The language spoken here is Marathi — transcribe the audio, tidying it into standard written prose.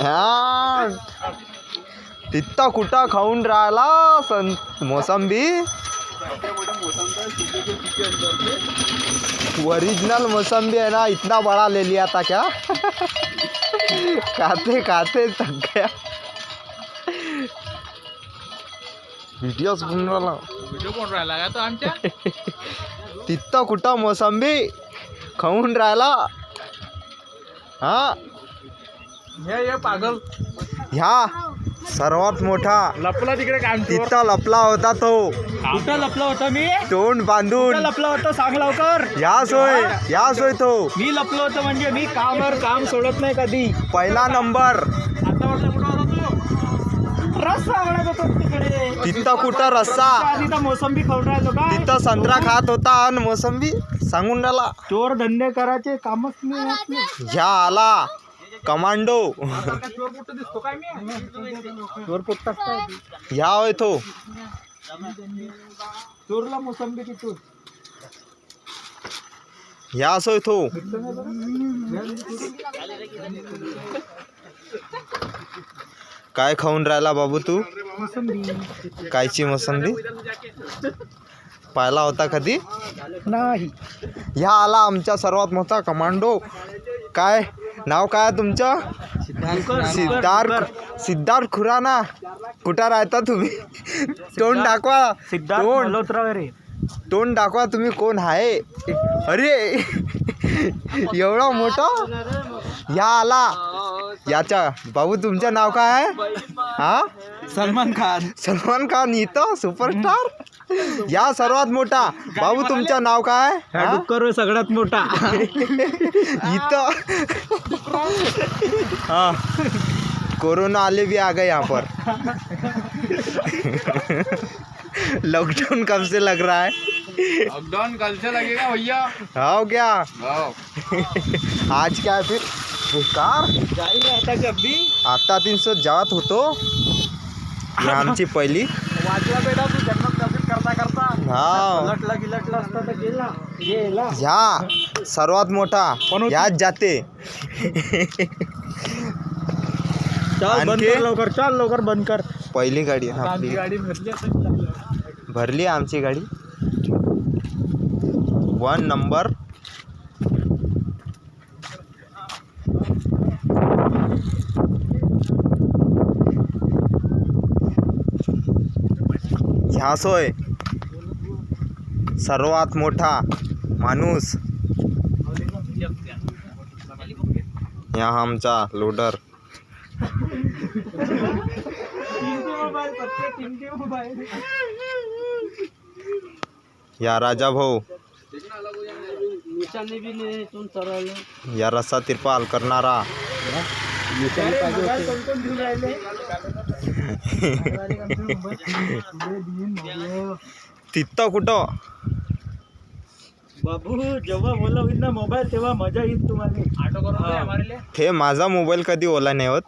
हा तिथं कुठं खाऊन राहिला मोसंबी. ओरिजिनल मौसम्बी है ना, इतना बड़ा ले लिया था क्या? खाते खाते थक गया. वीडियो बनवून राहिला का तो आमच्या. तिथं कुठं मोसंबी खाऊन राहिला. हा हे पागल. ह्या सर्वात मोठा लपला तिकडे काम. तिथं लपला होता तो. कुठं लपला होता मी? तोंड बांधून लपला होता सांग लवकर. या सोय तो. मी लपलो होतो म्हणजे मी कामावर काम सोडत नाही कधी. पहिला नंबर. आता वाटलं कुठं होता तू? रस्सा आवडत होता तिकडे. तिथं कुठं रस्सा. तिथं मोसंबी खाऊन राहिलो का? तिथं संत्रा खात होता आणि मोसंबी सांगून राहिला. चोर धंदे करायचे कामच नाही. ह्या आला कमांडो. चोर पोट्टाच काय? ह्या होय तो. चोरला मोसंबी किती? ह्या सोय तो. काय खाऊन राहिला बाबू तू? कायची मोसंबी? पाहिला होता कधी नाही. ह्या आला आमचा सर्वात मोठा कमांडो. काय नाव काय तुमचं? सिद्धार्थ खुराना. कुठं राहता तुम्ही? तोंड दाखवा. तोंड दाखवा तुम्ही कोण आहे. अरे एवढा मोठा. या आला. याच्या बाबू तुमचं नाव काय आहे? हा सलमान खान इथं सुपरस्टार. या सर्वात मोठा. बाबू तुमचं नाव काय? डुक्कर सगळ्यात मोठा इथं. हाँ कोरोना आले भी आ गए यहाँ पर. लॉकडाउन कब से लग रहा है? लॉकडाउन कल से लगेगा भैया. हो क्या? हो. आज क्या है फिर? बेकार. जाई रहता जब भी. आता 300 जात होतो. ही आमची पहिली. वाचला बेटा तू जन्मत कपित करता हा गिलटला असता तर गेला. ह्या सर्वात मोठा. ह्याच जाते. चल बंद कर लवकर. चल लवकर बंद कर. पहिली गाडी आपली गाडी भरली. भरली आमची गाडी. 1 नंबर. ह्या सोय सर्वात मोठा माणूस. या आमचा लोडर. या राजा भाऊ. या रस्सा तिरपाल करणारा. तिथं कुठं बाबू जेव्हा ओला होईल ना मोबाईल तेव्हा मजा येईल तुम्हाला. हे माझा मोबाईल कधी ओला नाही होत.